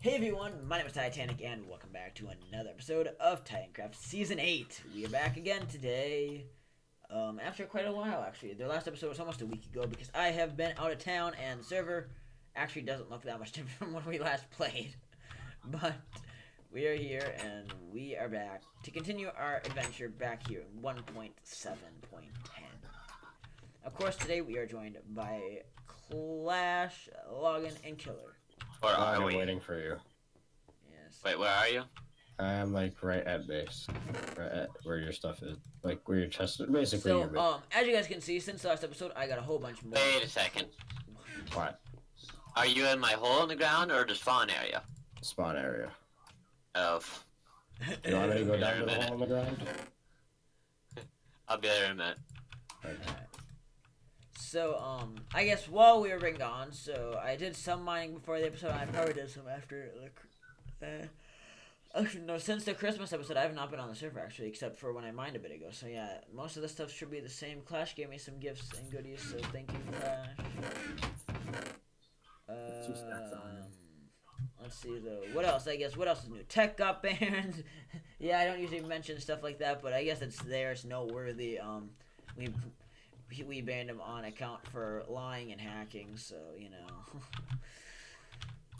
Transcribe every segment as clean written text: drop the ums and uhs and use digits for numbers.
Hey everyone, my name is Titanic and welcome back to another episode of Titancraft Season 8. We are back again today, after quite a while actually. The last episode was almost a week ago because I have been out of town and the server actually doesn't look that much different from when we last played. But we are here and we are back to continue our adventure back here in 1.7.10. Of course, today we are joined by Clash, Login, and Killer. Where are I'm we? waiting for you. Yes. Wait, where are you? I'm like right at base, right at where your stuff is, like where your chest is, basically So, your base. as you guys can see, since the last episode, I got a whole bunch more. Wait a second. What? Are you in my hole in the ground or the spawn area? Spawn area. Oh, You want me to go Wait down a to the minute. hole in the ground? I'll be there in a minute. Okay. So, I guess while we were been gone, so I did some mining before the episode. I probably did some after. Actually, no, since the Christmas episode, I have not been on the server actually, except for when I mined a bit ago. So yeah, most of the stuff should be the same. Clash gave me some gifts and goodies, so thank you, Clash. Let's see though. What else? I guess what else is new? Tech got banned. Yeah, I don't usually mention stuff like that, but I guess it's there. It's noteworthy. We banned him on account for lying and hacking, so, you know.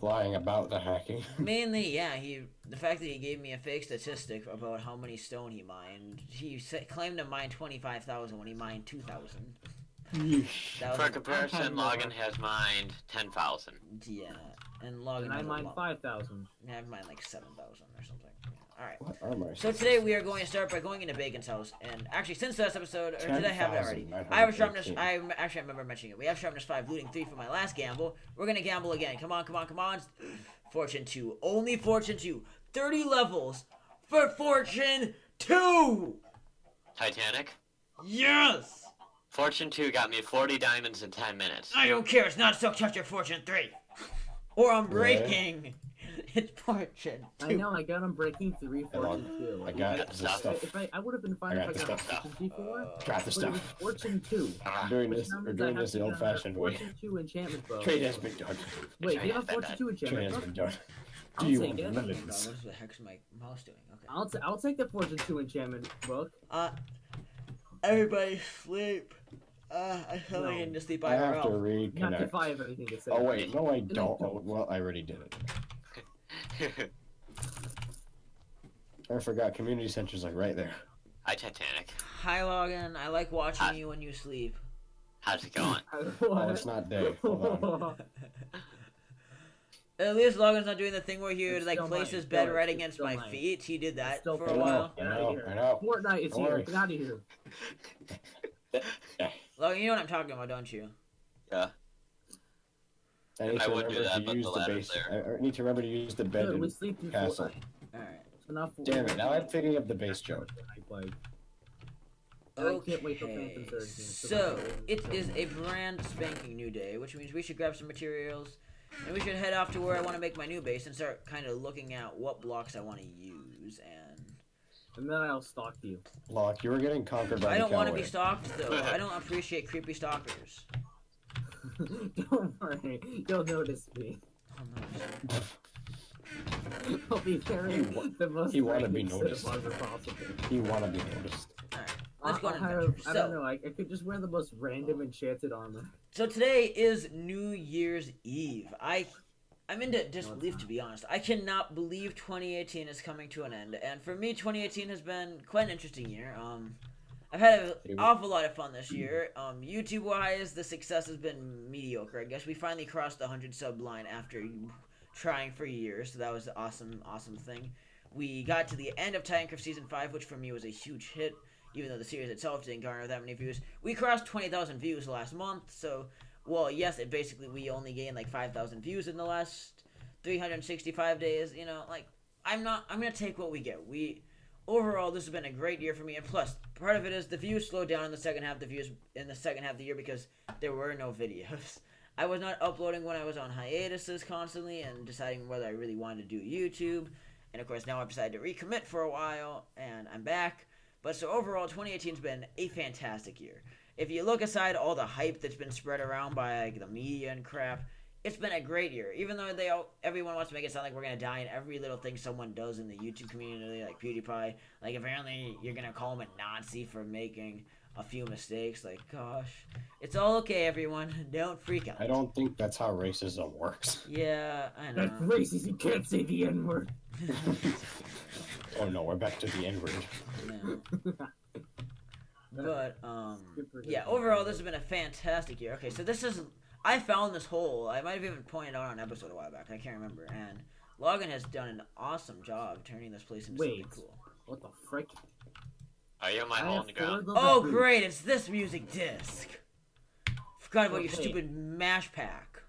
Lying about the hacking. Mainly, yeah, the fact that he gave me a fake statistic about how many stone he mined. He claimed to mine 25,000 when he mined 2,000. For comparison, Login has mined 10,000. Yeah, and Login And I has a mined lot. 5,000. I mined like 7,000 or something. Alright. What armor? So today we are going to start by going into Bacon's house, and actually since last episode, or did I have it already? 10,918. I have a sharpness. I remember mentioning it. We have sharpness 5, looting 3 for my last gamble. We're gonna gamble again. Come on, come on, come on. Fortune 2, only Fortune 2. 30 levels for Fortune 2. Titanic? Yes. Fortune 2 got me 40 diamonds in 10 minutes. I don't care. It's not Silk Touch or Fortune 3, or I'm breaking. It's Fortune 2. I know, I got him breaking 3, Hold Fortune on. 2. I got got the stuff. stuff. If I would have been fine I if I got got the Fortune 54, Got the but it was stuff. Fortune 2. Ah, Doing Which this, now we're means doing I this the have to get old-fashioned way. Fortune 2 enchantment bow. Trade has been done. Wait, do you have a Trade Fortune 2 Trade enchantment has book? been done. I'll Do you take want it. millions? What the heck's my mouse doing? Okay. I'll take the Fortune 2 enchantment book. Everybody sleep. I feel like I No. need to sleep I have to IRL. Not if reconnect. I have anything to say. Oh wait, no I don't. don't. Oh, well, I already did it. I forgot. Community center's like right there. Hi, Titanic. Hi, Logan. I like watching you when you sleep. How's it going? Oh, it's not day. Hold on. At least Logan's not doing the thing where he would It's like still place mine. his bed Still, right it's against still my mine. feet. He did that Still for a I know. while. Get I out know. of here. I know. Fortnite is Don't here. worry. Get out of here. Logan, you know what I'm talking about, don't you? Yeah. I need I to would do remember that, to but use the the ladder's base. there. I need to remember to use the bed Good, we in sleep through castle. Fortnite. All right. So now Damn it! Now I'm thinking of the base joke. Like, I can't wait till Okay. Phantom Surge. So it is a brand spanking new day, which means we should grab some materials, and we should head off to where I want to make my new base and start kind of looking at what blocks I want to use. And then I'll stalk you. Lock, you were getting conquered by I don't the want to be coward. stalked though. I don't appreciate creepy stalkers. Don't worry, you'll notice me. Oh, no. I'll be carrying the most he wanna be random noticed. set of armor possible. You want to be noticed. Alright, let's go on I'll adventure. I don't know, I could just wear the most random enchanted armor. So today is New Year's Eve. I'm into disbelief, to be honest. I cannot believe 2018 is coming to an end, and for me, 2018 has been quite an interesting year. I've had an awful lot of fun this year. YouTube-wise, the success has been mediocre. I guess we finally crossed the 100 sub line after trying for years, so that was an awesome thing. We got to the end of Titancraft Season 5, which for me was a huge hit, even though the series itself didn't garner that many views. We crossed 20,000 views last month, so, well, yes, we only gained like 5,000 views in the last 365 days, you know, like, I'm gonna take what we get. Overall, this has been a great year for me, and plus, part of it is the views slowed down in the second half of the year because there were no videos. I was not uploading when I was on hiatuses constantly and deciding whether I really wanted to do YouTube. And of course, now I've decided to recommit for a while, and I'm back. But so overall, 2018's been a fantastic year. If you look aside all the hype that's been spread around by like the media and crap, it's been a great year. Even though everyone wants to make it sound like we're gonna die in every little thing someone does in the YouTube community, like PewDiePie. Like apparently you're gonna call him a Nazi for making a few mistakes. Like, gosh, it's all okay, everyone. Don't freak out. I don't think that's how racism works. Yeah, I know. That's racist. You can't say the N word. Oh no, we're back to the N-word. No. But yeah. Overall, this has been a fantastic year. Okay, so I found this hole. I might have even pointed out on an episode a while back. I can't remember. And Logan has done an awesome job turning this place into something cool. What the frick? Are you in my hole in the ground? Oh, great! It's this music disc. Forgot about your stupid mash pack.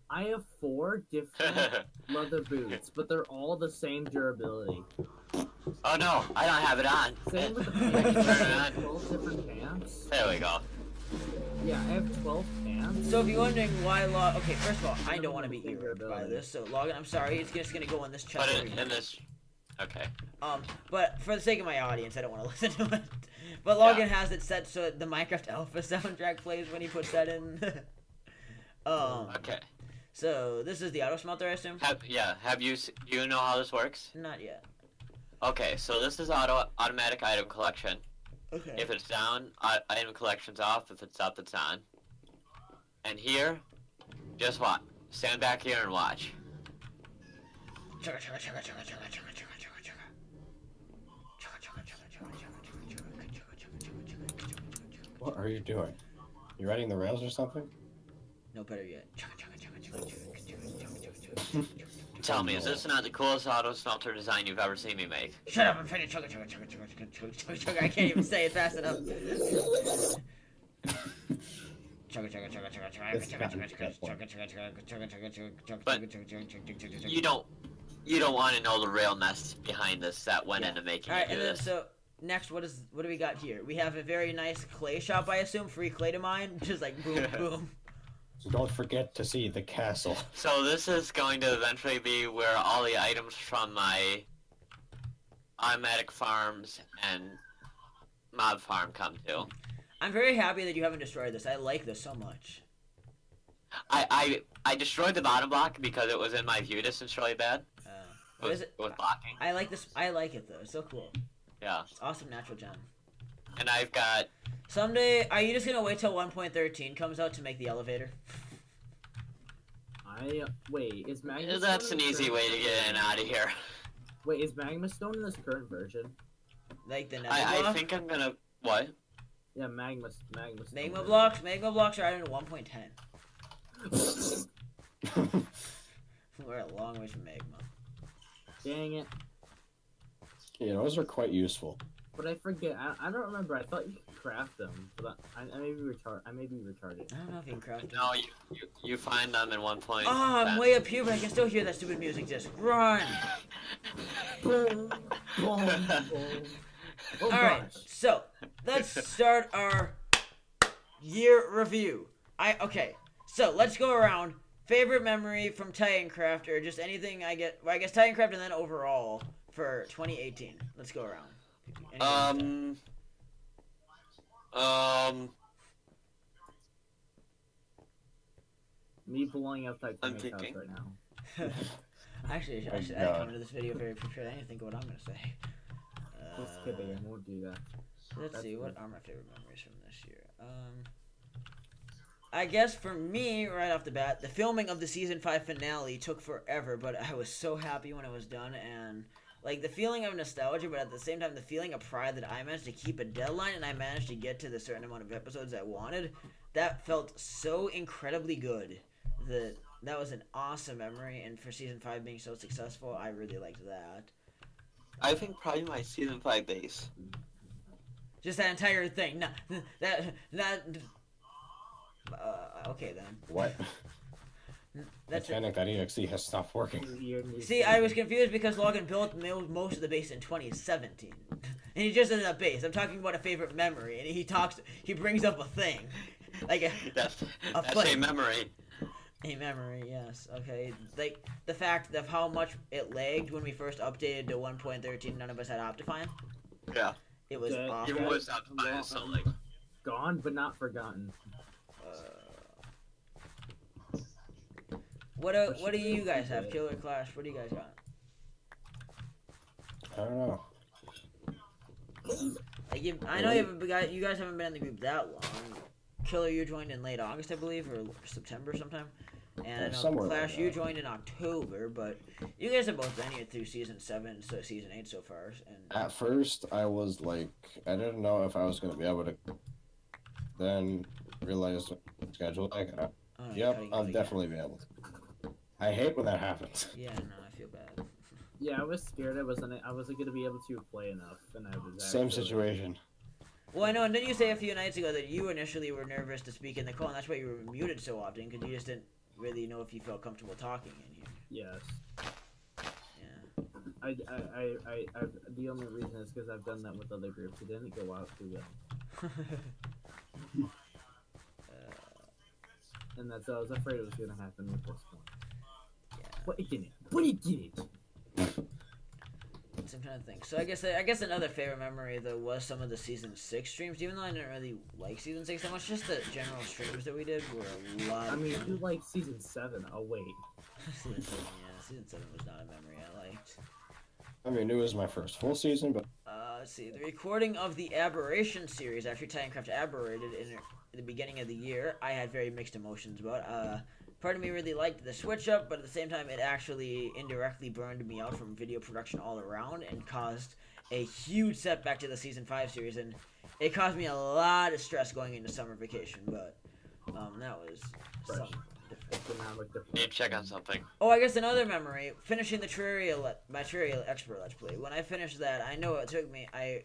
I have 4 different leather boots, but they're all the same durability. Oh no, I don't have it on. Same with the Turn pants. it I have on. 12 different pants. There we go. Yeah, I have 12 pants. So if you're wondering why okay, first of all, I don't want to be earwormed by this, so Logan, I'm sorry, it's just gonna go in this chest. Put it in this. Okay. But for the sake of my audience, I don't want to listen to it. But Logan has it set so the Minecraft Alpha soundtrack plays when he puts that in. Okay. So this is the auto smelter, I assume. Do you know how this works? Not yet. Okay, so this is automatic item collection. Okay. If it's down, item collection's off. If it's up, it's on. And here, just watch. Stand back here and watch. What are you doing? You riding the rails or something? No, better yet. Tell me, is this not the coolest auto smelter design you've ever seen me make? Shut up! I'm trying to chugga. I can't even say it fast enough. But you don't want to know the rail mess behind this that went into making Alright, it do and then this. so next, what do we got here? We have a very nice clay shop, I assume, free clay to mine, just like boom, boom. So don't forget to see the castle. So this is going to eventually be where all the items from my automatic farms and mob farm come to. I'm very happy that you haven't destroyed this. I like this so much. I destroyed the bottom block because it was in my view distance really bad. It was blocking. I like this. I like it though. It's so cool. Yeah. It's awesome natural gem. And I've got... Someday, are you just gonna wait till 1.13 comes out to make the elevator? Wait, is Magma That's Stone an in easy current way to get in and out of here. Wait, is Magma Stone in this current version? Like the I think I'm gonna... What? Yeah, Magma Stone. Magma blocks are added in 1.10. We're a long way from magma. Dang it. Yeah, those are quite useful. But I forget. I don't remember. I thought you could craft them. But I may be retarded. I may be retarded. I don't know if you can craft it. No, you find them in 1 point. Oh, I'm way up here, but I can still hear that stupid music just run. Boom, boom, boom. Oh, Alright, gosh. so let's start our year review. Okay, so let's go around. Favorite memory from Titancraft, or just anything I guess Titancraft and then overall for 2018. Let's go around. Me blowing up Titanic's house thinking. right now. Actually, I should come into this video very prepared. I didn't think of what I'm gonna say. Just kidding. I won't do that. Let's That's see, good. what are my favorite memories from this year? I guess for me, right off the bat, the filming of the season 5 finale took forever, but I was so happy when it was done, and like the feeling of nostalgia, but at the same time the feeling of pride that I managed to keep a deadline and I managed to get to the certain amount of episodes I wanted, that felt so incredibly good. That was an awesome memory, and for season 5 being so successful, I really liked that. I think probably my season 5 base. Just that entire thing. No, okay then. What? That's it. Titanic.exe has stopped working. See, I was confused because Logan built most of the base in 2017, and he just doesn't have base. I'm talking about a favorite memory, and he brings up a thing, like That's a memory. A memory, yes. Okay, like the fact of how much it lagged when we first updated to 1.13. None of us had Optifine. Yeah. It was Okay. awful. It was Optifine, so like... Gone, but not forgotten. What do you guys have? Killer Clash. What do you guys got? I don't know. Like I know you guys haven't been in the group that long. Killer, you joined in late August, I believe, or September sometime. And I know somewhere Clash, like you that. joined in October, but you guys have both been here through season 7, so season 8 so far. And At first, I was like, I didn't know if I was gonna be able to. Then realized schedule like, oh, no, yep, cutting I'll out again. definitely be able to. I hate when that happens. Yeah, no, I feel bad. Yeah, I was scared I wasn't gonna be able to play enough, and I was Same actually- situation. Well, I know, and didn't you say a few nights ago that you initially were nervous to speak in the call, and that's why you were muted so often, because you just didn't really know if you felt comfortable talking in here. Yes. Yeah. The only reason is because I've done that with other groups. It didn't go out too well, and that's what I was afraid it was gonna happen with this one. Yeah. But it didn't. But it did. So I'm trying to think. So I guess another favorite memory though was some of the season 6 streams. Even though I didn't really like season 6 that much, just the general streams that we did were a lot. I mean, of if you fun. like season 7, oh wait. Season 7, yeah, season 7 was not a memory I liked. I mean, it was my first full season, but Let's see. The recording of the Aberration series after Titancraft aberrated in the beginning of the year, I had very mixed emotions about. Part of me really liked the switch up, but at the same time, it actually indirectly burned me out from video production all around and caused a huge setback to the season 5 series, and it caused me a lot of stress going into summer vacation. But that was something different. Economic Need to depression. check on something. Oh, I guess another memory, finishing the my Terraria Expert Let's Play. When I finished that, I know it took me, I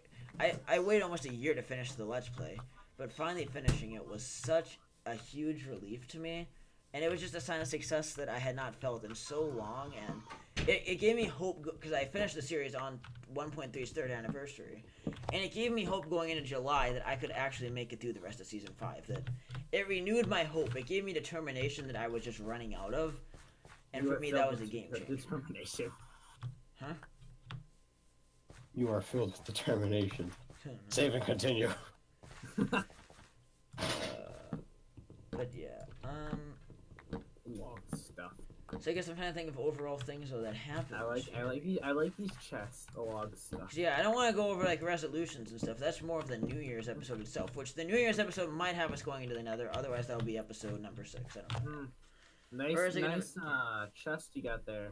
waited almost a year to finish the Let's Play, but finally finishing it was such a huge relief to me, and it was just a sign of success that I had not felt in so long, and it gave me hope, because I finished the series on 1.3's 3rd anniversary, and it gave me hope going into July that I could actually make it through the rest of Season 5, that it renewed my hope, it gave me determination that I was just running out of, and You for are me filled that was a with game changer. determination. Huh? you are filled with determination. Save and continue. But yeah, Long stuff. so I guess I'm trying to think of overall things though that happened. I like these chests. The log stuff. Yeah, I don't want to go over like resolutions and stuff. That's more of the New Year's episode itself, which the New Year's episode might have us going into the Nether. Otherwise, that'll be episode number 6. I don't know. Or is it gonna- Nice chest you got there.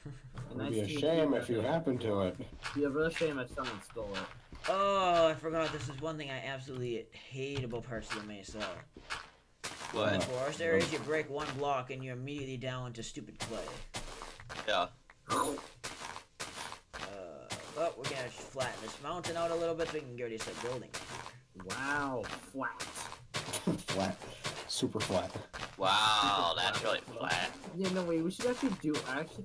It would be a shame if you happened to it. Be a real shame if someone stole it. Oh, I forgot. This is one thing I absolutely hate about parts of the Mesa. In What? forest areas, you break one block and you're immediately down to stupid clay. Yeah. But we're gonna just flatten this mountain out a little bit so we can get ready to start building. Wow, flat. Flat. Super flat. Wow, that's really flat. Yeah, no wait. We should actually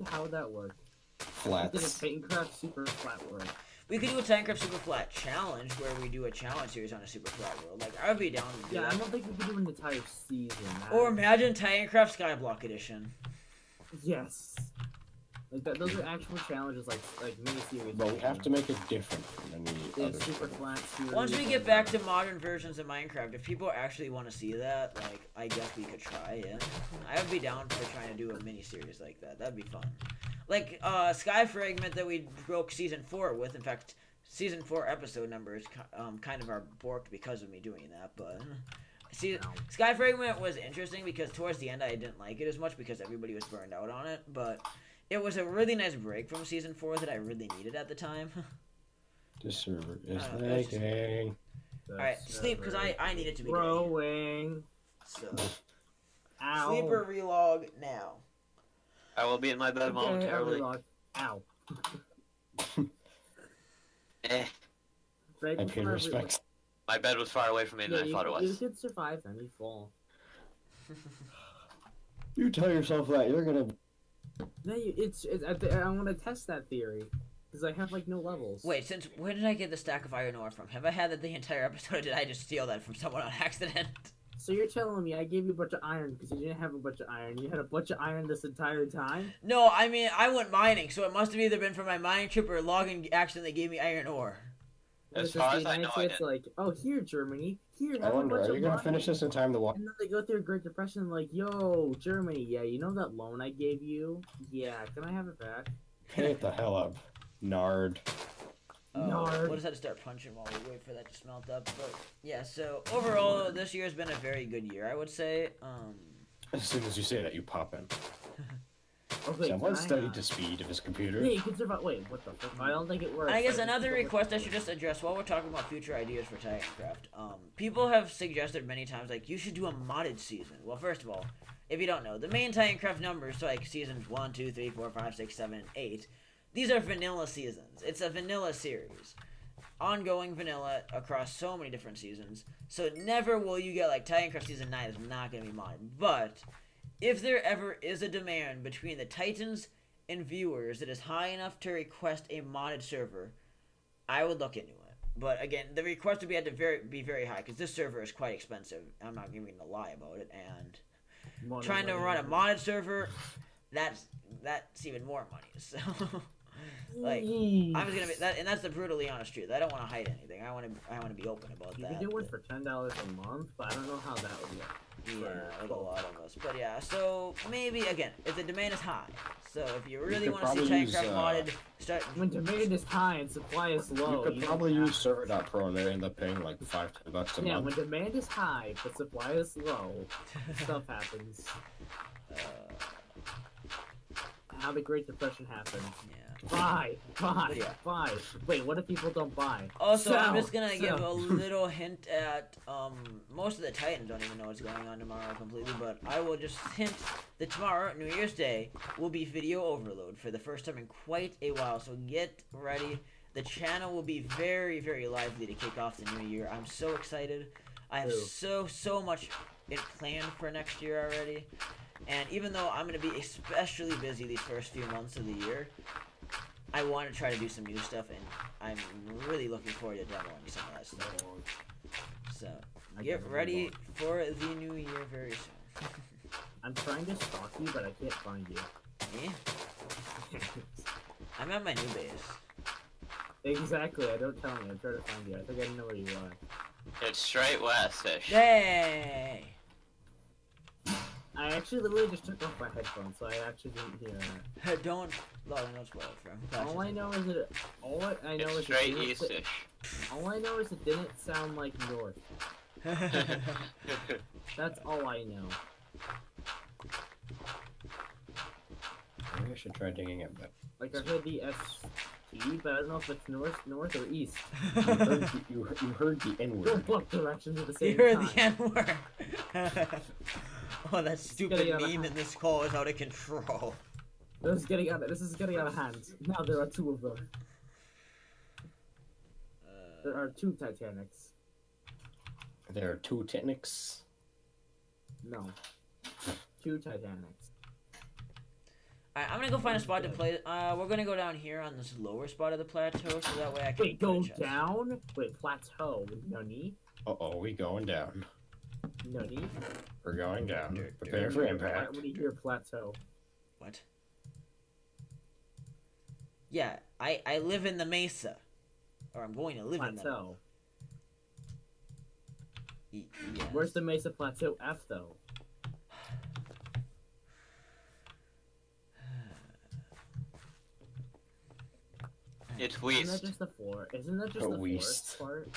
how would that work? Did a Flats. Titancraft super flat work? We could do a Titancraft Super Flat challenge where we do a challenge series on a super flat world. Like, I would be down to do Yeah, I that. don't think we could do an entire season. Or imagine Titancraft Skyblock Edition. Yes. Like that, those are actual challenges, like mini-series. But we have to make it different from any Yeah, other super stuff. flat series. Once we get back to modern versions of Minecraft, if people actually want to see that, like, I guess we could try it. I would be down for trying to do a mini-series like that. That'd be fun. Like, Sky Fragment that we broke Season 4 with. In fact, Season 4 episode numbers kind of are borked because of me doing that, but... See, Sky Fragment was interesting because towards the end I didn't like it as much because everybody was burned out on it, but it was a really nice break from Season 4 that I really needed at the time. This server is I don't know, it's just- lagging. Alright, sleep, because I need it to be ready. growing. So, Ow. sleeper relog now. I will be in my bed Okay, momentarily. Everlog. Ow. Eh, Right I pay before every- respect. my bed was far away from me Yeah, than I thought it you was. could survive any fall. You tell yourself that you're gonna. No, I want to test that theory because I have like no levels. Wait, since where did I get the stack of iron ore from? Have I had that the entire episode, or did I just steal that from someone on accident? So you're telling me I gave you a bunch of iron because you didn't have a bunch of iron. You had a bunch of iron this entire time. No, I mean, I went mining, so it must have either been from my mining trip or logging accident that gave me iron ore. And As it's just far the as I United know, I States, didn't. like, oh, here, Germany, here, I have a wonder, bunch are of you gonna money. finish this in time to watch? And then they go through a Great Depression, like, yo, Germany, yeah, you know that loan I gave you? Yeah, can I have it back? Hit the hell up, Nard. Nard. We'll just have to start punching while we wait for that to smelt up. But yeah, so overall, this year has been a very good year, I would say. As soon as you say that, you pop in. Okay, Someone can I, studied the speed of his computer. Yeah, you can survive. Wait, what the fuck? I don't think it works. I guess just another don't request I work. should just address while we're talking about future ideas for Titancraft. People have suggested many times, like, you should do a modded season. Well, first of all, if you don't know, the main Titancraft numbers, so like seasons 1, 2, 3, 4, 5, 6, 7, 8, these are vanilla seasons. It's a vanilla series. Ongoing vanilla across so many different seasons. So never will you get, like, Titancraft Season 9 is not going to be modded. But if there ever is a demand between the Titans and viewers that is high enough to request a modded server, I would look into it. But again, the request would be very high because this server is quite expensive. I'm not even gonna lie about it. And trying to run a modded server, that's even more money. So like, I'm just gonna be that, and that's the brutally honest truth. I don't want to hide anything. I want to be open about You that. can do it for $10 a month, but I don't know how that would work. Yeah, with a lot of us. But yeah, so maybe again, if the demand is high. So if you really could want to see probably use, Titancraft modded, start. When demand is high and supply is low, You could probably use server.pro and they end up paying like $5-10 a Yeah, month. when demand is high but supply is low, stuff happens. How the Great Depression happened. Yeah. Buy! Yeah. Wait, what if people don't buy? Also, I'm Sell, just gonna give sell. a little hint at most of the Titans don't even know what's going on tomorrow completely, but I will just hint that tomorrow, New Year's Day, will be video overload for the first time in quite a while. So get ready. The channel will be very, very lively to kick off the new year. I'm so excited. I have so much planned for next year already. And even though I'm going to be especially busy these first few months of the year, I want to try to do some new stuff, and I'm really looking forward to demoing some of that stuff. So, get ready for the new year very soon. I'm trying to stalk you, but I can't find you. Me? I'm at my new base. Exactly, don't tell me. I'm trying to find you. I think I know where you are. It's straight west-ish. Yay! I actually literally just took off my headphones, so I actually didn't hear that. Don't spoil it for him. All I know is that It's straight east-ish. all I know is it didn't sound like north. That's all I know. Maybe I should try digging it, but Like I heard the ST, but I don't know if it's north or east. you heard the N Go word. both directions at the You same heard time. the N-word. Oh, that stupid getting out of meme in hand. this call is out of control. This is getting out of hand. Now there are two of them. There are two Titanics. There are two techniques. No. Two Titanics. Alright, I'm gonna go find a spot to play. We're gonna go down here on this lower spot of the plateau, so that way I can. Wait, put a go chest. down? Wait, plateau. Nani? Uh-oh, we going down. Nani? We're going down. Prepare for impact. What do you hear, plateau? What? Yeah, I live in the mesa, or I'm going to live Plateau. in the. Yes. Where's the Mesa Plateau F though? It's Isn't west. that just the floor? Isn't that just the West. forest part?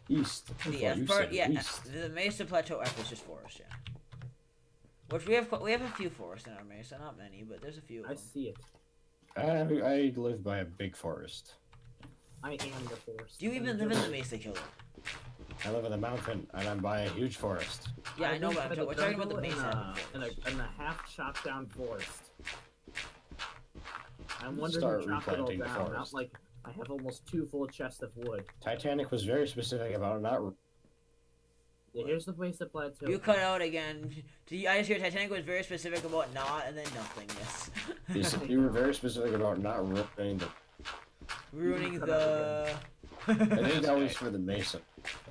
East. I The thought F you part, said yeah. west. The Mesa Plateau F is just forest, yeah. Which we have a few forests in our Mesa, not many, but there's a few of I them. see it. I live by a big forest. I am the forest. Do you even live in the Mesa, Killer? I live in the mountain, and I'm by a huge forest. Yeah, I know, but we're talking about the in Mesa. a half chopped down forest. I'm wondering Start who chopped it all replanting the down. Not forest. like I have almost 2 full chests of wood. Titanic was very specific about not. Yeah, here's the Mesa Plateau. You cut out again. I just hear Titanic was very specific about not, and then nothingness. You were very specific about not ruining the. Ruining cut the. I think that was for the Mesa.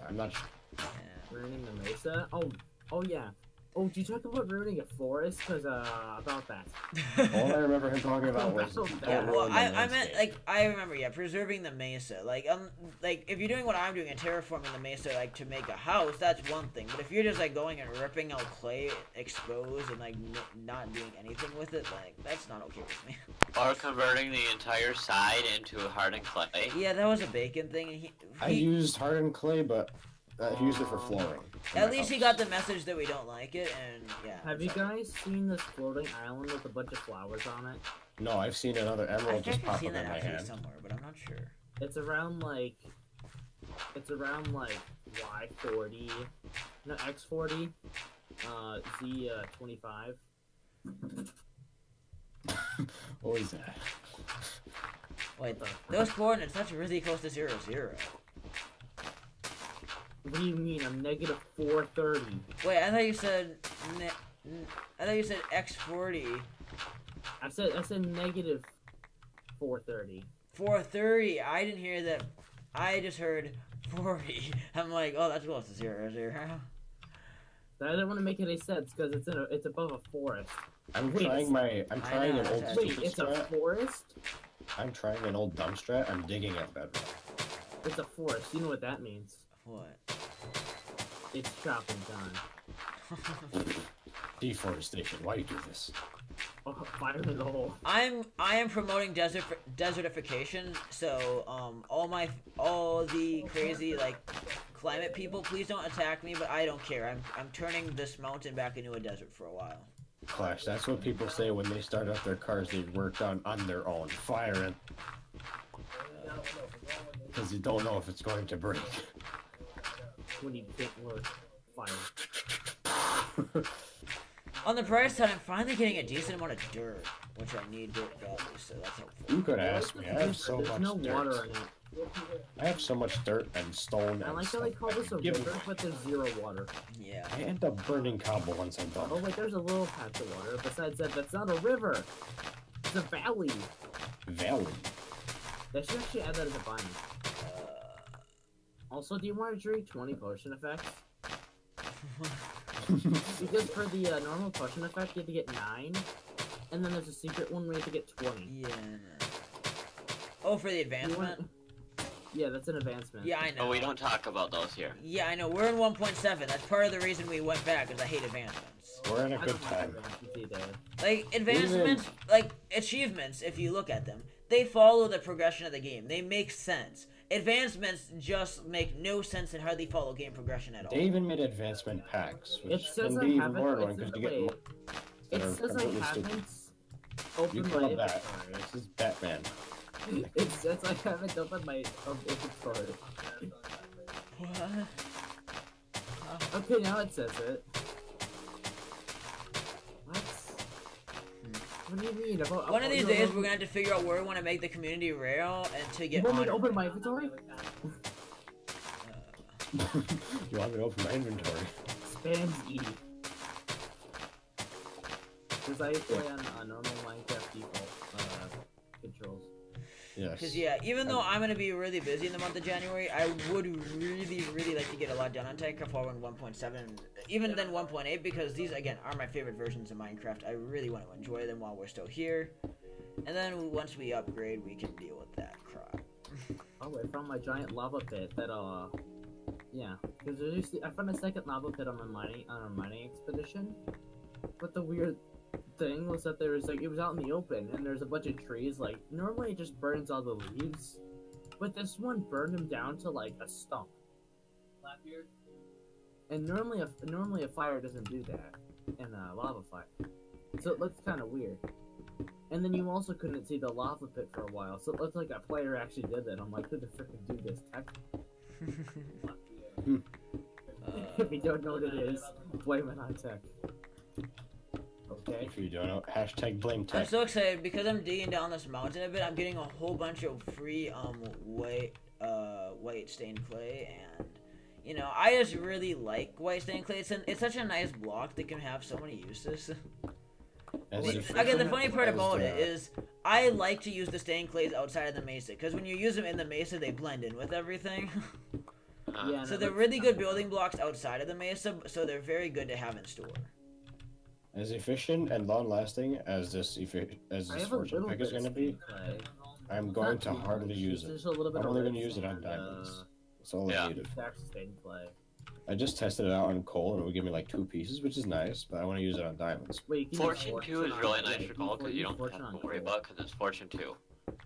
I'm not. Yeah. Ruining the Mesa? Oh yeah. Oh, did you talk about ruining a forest? Cause about that. All I remember him talking about was don't Yeah, well, ruin the I meant landscape. like I remember, yeah, preserving the mesa. Like if you're doing what I'm doing and terraforming the mesa, like to make a house, that's one thing. But if you're just like going and ripping out clay exposed and like not doing anything with it, like that's not okay with me. Or converting the entire side into hardened clay. Yeah, that was a bacon thing. And I used hardened clay, but I used it for flooring. in at my least he house. got the message that we don't like it, and yeah. Have you so- guys seen this floating island with a bunch of flowers on it? No, I've seen another I emerald just think I've pop seen up that in my actually hand. somewhere, but I'm not sure. It's around like Y40, no X40, Z25. What was that? Wait, those coordinates, that's really close to 0, 0. What do you mean? I'm negative 430. Wait, I thought you said I thought you said X40. I said negative 430. 430. I didn't hear that. I just heard 40. I'm like, oh, that's close to 0, 0. I didn't want to make any sense because it's above a forest. I'm Wait, trying know, an old that's Wait, stupid it's a strat. forest? I'm trying an old dump strat. I'm digging at bedrock. It's a forest. You know what that means? What? It's chopping time. Deforestation. Why you do this? Oh, fire in the hole. I am promoting desertification. So all the crazy like climate people, please don't attack me. But I don't care. I'm turning this mountain back into a desert for a while. Clash. That's what people say when they start up their cars. They work on their own, firing, because you don't know if it's going to break. When you get work, fire. On the price side, I'm finally getting a decent amount of dirt, which I need dirt badly. So that's helpful. You could ask me. I have so There's much no dirt. water in it. I have so much dirt and stone. I and like how stuff. they call this a Give river, me- but there's zero water. Yeah. I end up burning cobble once I'm done. Oh wait, there's a little patch of water. Besides that, that's not a river. It's a valley. Valley. They should actually add that as a biome. Uh, Also, do you want to drink 20 potion effects? Because for the normal potion effect, you have to get 9. And then there's a secret one where you have to get 20. yeah. Oh, for the You advancement. want- Yeah, that's an advancement. Yeah, I know. But we don't talk about those here. Yeah, I know. We're in 1.7. That's part of the reason we went back, because I hate advancements. We're in a I good don't like time. advancements either. Like, advancements, like, achievements, if you look at them, they follow the progression of the game. They make sense. Advancements just make no sense and hardly follow game progression at all. They even made advancement packs, It which says can I be even haven't. more It annoying says, because you get wait, mo- that it are says I completely haven't stupid. opened You my killed that. inventory. This is Batman. It says I haven't opened my inventory. What? Okay, now it says it. What? What do you mean? One of these days, we're gonna have to figure out where we want to make the community rail and to You get want me on to it. open my inventory? You want me to open my inventory? Spams E. Because I play on normal Minecraft default controls. Yes. Because, yeah, even though I'm going to be really busy in the month of January, I would really, really like to get a lot done on Titancraft VIII 1.7, even then 1.8, because these, again, are my favorite versions of Minecraft. I really want to enjoy them while we're still here. And then once we upgrade, we can deal with that crap. Oh, I found my giant lava pit that, yeah. Because I found a second lava pit on our mining expedition. But the weird thing was that there was, like, it was out in the open, and there's a bunch of trees, like, normally it just burns all the leaves. But this one burned them down to, like, a stump. And normally a fire doesn't do that. In a lava fire. So it looks kind of weird. And then you also couldn't see the lava pit for a while, so it looked like a player actually did that. I'm like, who the frick would do this? Tech? If you don't know what it is, blame it on tech. Okay? If you don't know, hashtag blame I'm tech. so excited because I'm digging down this mountain a bit. I'm getting a whole bunch of free white stained clay, and you know, I just really like white stained clay. It's such a nice block that can have so many uses. As Again, efficient the funny part as about the- it is I like to use the stained clays outside of the mesa, because when you use them in the mesa, they blend in with everything. Yeah, So and they're it really looks good kinda building blocks outside of the mesa, so they're very good to have in store. As efficient and long-lasting as this I have a fortune little pick bit is of going to be, screenplay. I'm It's going not to too hardly much. use It's it. just a little bit I'm of only going to riffs use it on and, diamonds. That's all Yeah. I needed. Text screenplay. I just tested it out on coal and it would give me like 2 pieces, which is nice, but I want to use it on diamonds. Wait, you can use Fortune 2 is on- really yeah, nice for gold because you don't Fortune have on to worry gold. about because it's Fortune 2.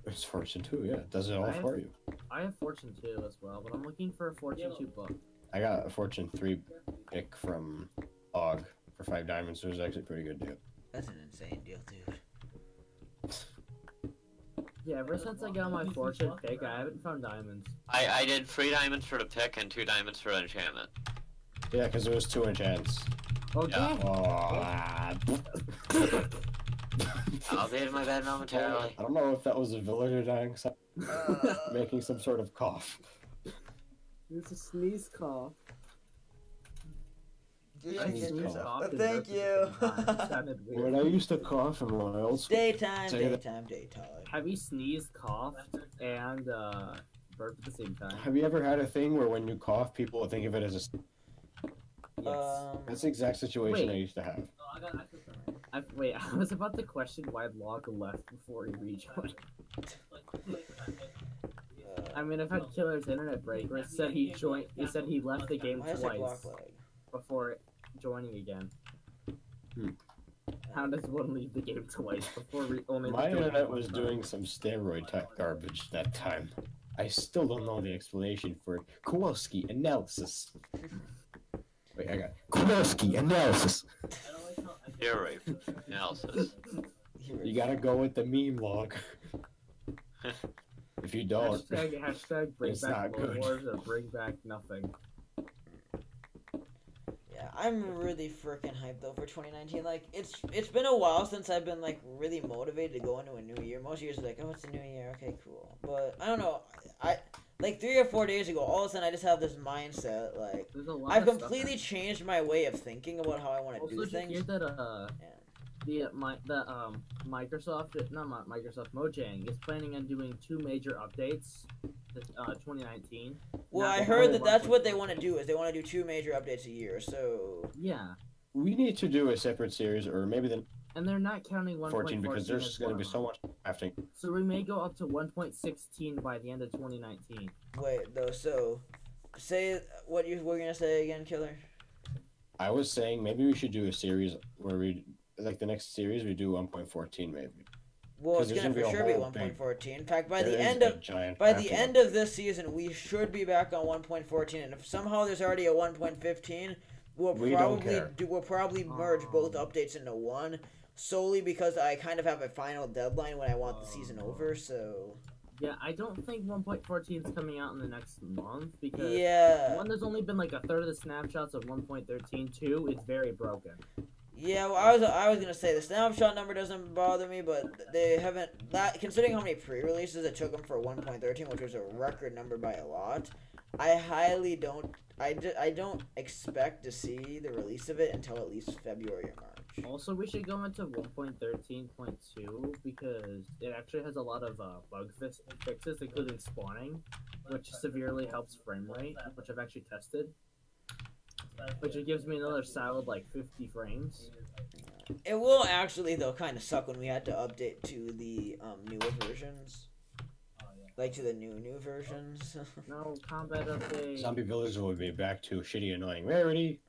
It's fortune 2, yeah. It does it all I have- for you. I have Fortune 2 as well, but I'm looking for a Fortune 2 book. I got a fortune 3 pick from Og for 5 diamonds, so it was actually a pretty good deal. That's an insane deal, dude. Yeah, ever since I got my Fortune pick, I haven't found diamonds. I did 3 diamonds for the pick and 2 diamonds for the enchantment. Yeah, because it was 2 enchants. Okay. Yeah. Oh, I'll be in my bed momentarily. I don't know if that was a villager dying, making some sort of cough. It's a sneeze cough. Just I get sneezed yourself. off and Thank burped at you. the same time. It sounded weird. When I used to cough in my old school, Daytime, Say that- daytime. Have you sneezed, coughed, and burped at the same time? have you ever had a thing where when you cough, people think of it as a... Yes. That's the exact situation I Wait. used to have. Wait, I was about to question why Log left before he rejoined. I mean, I've had Killer's internet break where it said he joined. He said he left the game Why is it block twice lag? before joining again. Hmm. How does one leave the game twice before only? My joining internet one was time? doing some steroid type garbage that time. I still don't know the explanation for it. Kowalski analysis. Wait, I got Kowalski analysis. Ear rape analysis. You gotta go with the meme log. If you don't, Hashtag bring It's back not World good. Wars or bring back nothing. Yeah, I'm really freaking hyped though for 2019. Like, it's been a while since I've been like really motivated to go into a new year. Most years are like, oh, it's a new year, okay, cool. But I don't know. I like 3 or 4 days ago, all of a sudden I just have this mindset like There's a lot I've of stuff completely changed my way of thinking about how I want to Also, do did you things. hear that Yeah. Microsoft, not Microsoft, Mojang is planning on doing 2 major updates, 2019. Well, Not I the heard whole that that's what they 1.4. want to do. Is they want to do 2 major updates a year. So Yeah, we need to do a separate series, or maybe the and they're not counting 14 because there's as going to be one. so much crafting. So we may go up to 1.16 by the end of 2019. wait though. So say what you were gonna say again, Killer. I was saying maybe we should do a series where we, like the next series, we do 1.14 maybe. Well, 'Cause it's there's gonna gonna for be a sure be whole big- 1.14. In fact, by There the is end a of giant by the crafting end of this season, we should be back on 1.14. And if somehow there's already a 1.15, we'll We don't probably care. we'll probably merge both updates into one, solely because I kind of have a final deadline when I want the season over. So Yeah, I don't think 1.14 is coming out in the next month because yeah, one, there's only been like a third of the snapshots of 1.13. 2, it's very broken. yeah. Well, I was gonna say the snapshot number doesn't bother me, but they haven't. That considering how many pre-releases it took them for 1.13, which was a record number by a lot. I highly don't. I don't expect to see the release of it until at least February or March. Also, we should go into 1.13.2 because it actually has a lot of bug fixes, including spawning, which severely helps frame rate, which I've actually tested. Which it gives me another solid like 50 frames. It will actually though kind of suck when we had to update to the newer versions, like to the new versions. No combat update. Zombie Villager will be back to shitty, annoying rarity.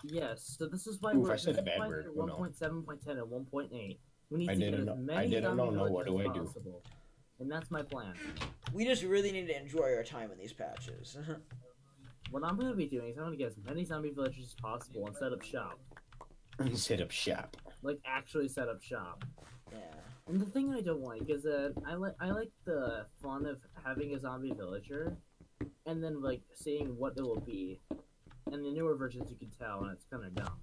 Yes, so this is why Oof, we're I said a this is bad why word. we're Oh, no. 1.7.10 and 1.8. We need I to get didn't as know- many I didn't zombie know. What villages do I do? possible. And that's my plan. We just really need to enjoy our time in these patches. What I'm going to be doing is I'm going to get as many zombie villages as possible and set up shop. Set up shop. Like, actually set up shop. Yeah. And the thing I don't like is that I like the fun of having a zombie villager and then, like, seeing what it will be. And the newer versions you can tell, and it's kind of dumb.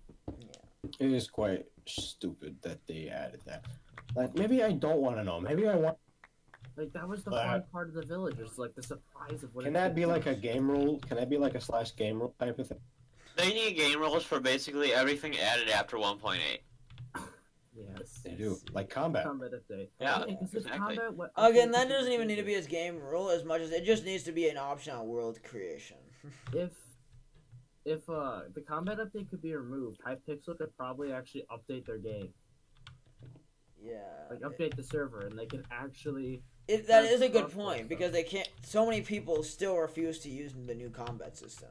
It is quite stupid that they added that. Like, maybe I don't want to know. Maybe I want. Like, that was the But- fun part of the villagers, like, the surprise of what Can it's that gonna be like a game rule? Can that be like a / game rule type of thing? They need game rules for basically everything added after 1.8. Yes. They do. Like combat. Combat update. Yeah, because this exactly. combat, what, Again, that doesn't even need to be as game rule as much as it just needs to be an option on world creation. If if the combat update could be removed, Hypixel could probably actually update their game, Yeah. like update the server, and they could actually. That have is a good crossplay point stuff. because they can't. So many people still refuse to use the new combat system.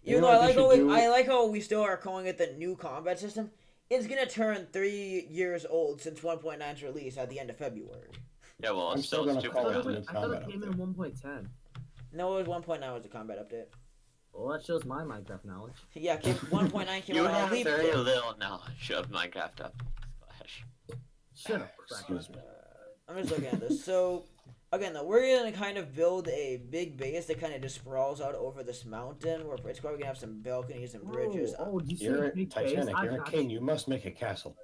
You Even know though what they should do? I like how we still are calling it the new combat system. It's gonna turn 3 years old since 1.9's release at the end of February. Yeah, well, I'm it's still still gonna stupid. call it now. the new I thought combat it came update. in 1.10. No, it was 1.9 was the combat update. Well, that shows my Minecraft knowledge. Yeah, 1.9 came You out on have leap very day. little knowledge of Minecraft up. Shut up, crack. Excuse me. I'm just looking at this. So, again, though, we're gonna kind of build a big base that kind of just sprawls out over this mountain, where it's probably gonna have some balconies and bridges. Oh, did you see You're a a big base? Titanic. You're a got king. You must make a castle.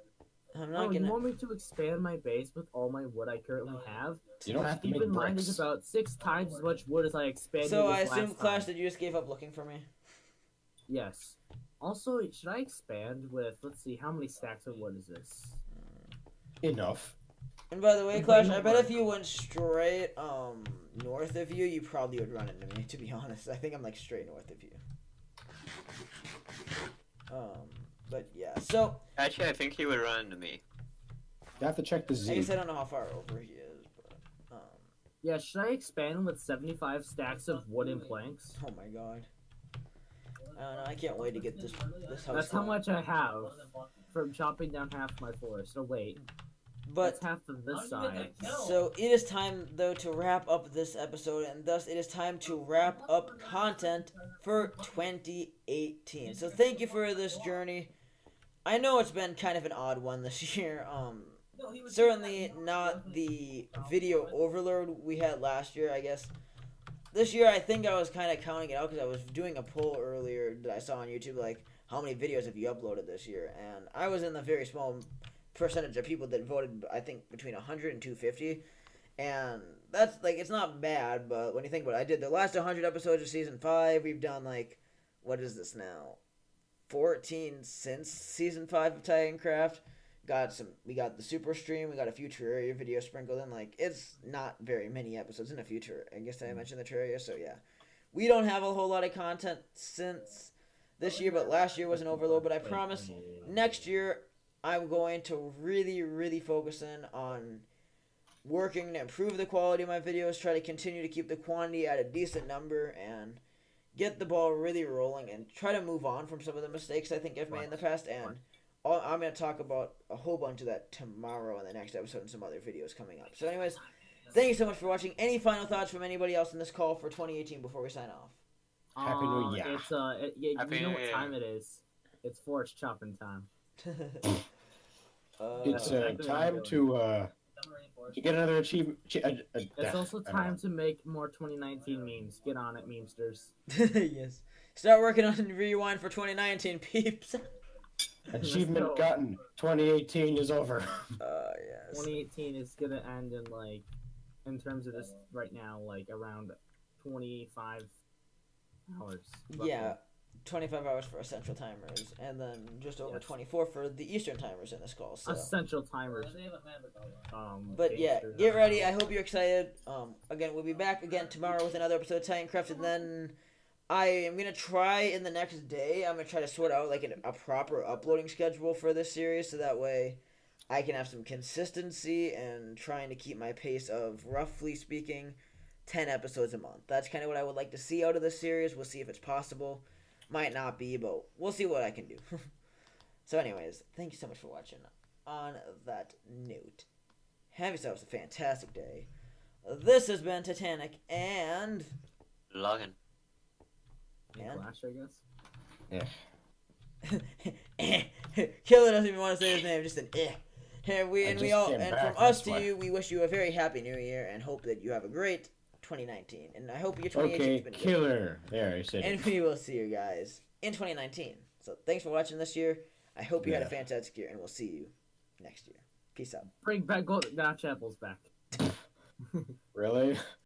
I'm Oh, not you gonna. want me to expand my base with all my wood I currently have? You don't have to Keep make in mind, bricks. it's about 6 times as much wood as I expanded. So I this assume, last Clash, time. that you just gave up looking for me. Yes. Also, should I expand with? Let's see, how many stacks of wood is this? Enough. And by the way, Okay, Clash, no I bet if worries. you went straight north of you, you probably would run into me. To be honest, I think I'm like straight north of you. But yeah. So Actually, I think he would run into me. You have to check the I Z. guess I don't know how far over he is, but Yeah, should I expand with 75 stacks of wooden planks? oh my god. I don't know. I can't wait to get this house. That's how going. much I have from chopping down half my forest. Oh wait, But that's half of this side. so it is time though to wrap up this episode, and thus it is time to wrap up content for 2018. So thank you for this journey. I know it's been kind of an odd one this year. Certainly not the video overload we had last year, I guess. This year, I think I was kind of counting it out because I was doing a poll earlier that I saw on YouTube, like, how many videos have you uploaded this year? And I was in the very small percentage of people that voted, I think, between 100 and 250. And that's, like, it's not bad, but when you think about it, I did the last 100 episodes of Season 5. We've done, like, what is this now? 14 since Season 5 of Titancraft. We got the super stream, we got a few Terraria videos sprinkled in. Like, it's not very many episodes in the future. I guess I mentioned the Terraria, so yeah. We don't have a whole lot of content since this year, but last year was an overload. But I promise next year I'm going to really, really focus in on working to improve the quality of my videos, try to continue to keep the quantity at a decent number, and get the ball really rolling, and try to move on from some of the mistakes I think I've made in the past. And I'm going to talk about a whole bunch of that tomorrow in the next episode and some other videos coming up. So anyways, thank you so much for watching. Any final thoughts from anybody else in this call for 2018 before we sign off? Happy New Year. It's yeah, Happy you know New what Year. time it is? It's forge chopping time. It's exactly what I'm time doing. to get another achievement. It's also time to make more 2019 memes. Get on it, memesters. Yes. Start working on Rewind for 2019, peeps. Achievement Let's go. gotten. 2018 is over. Yes. 2018 is gonna end in like, in terms of this right now, like around 25 hours. roughly. Yeah, 25 hours for Central Timers, and then just over Yes. 24 for the Eastern Timers in this call. So. Essential timers. But yeah, gangsters. get ready. I hope you're excited. Again, we'll be back again tomorrow with another episode of Titancraft, and then I am gonna try in the next day. I'm gonna try to sort out like a proper uploading schedule for this series, so that way I can have some consistency and trying to keep my pace of, roughly speaking, 10 episodes a month. That's kind of what I would like to see out of this series. We'll see if it's possible. Might not be, but we'll see what I can do. So anyways, thank you so much for watching. On that note, have yourselves a fantastic day. This has been Titanic, and... Logan. And? Flash, I guess. Killer doesn't even want to say his name, just an eh. And we just all, came and back, from us that's to why. you, we wish you a very happy new year and hope that you have a great 2019. And I hope your 2018 Okay, has been good. killer. There, I said And it. we will see you guys in 2019. So thanks for watching this year. I hope you had a Yeah. fantastic year, and we'll see you next year. Peace out. Bring back gold. Notch apples back. Really?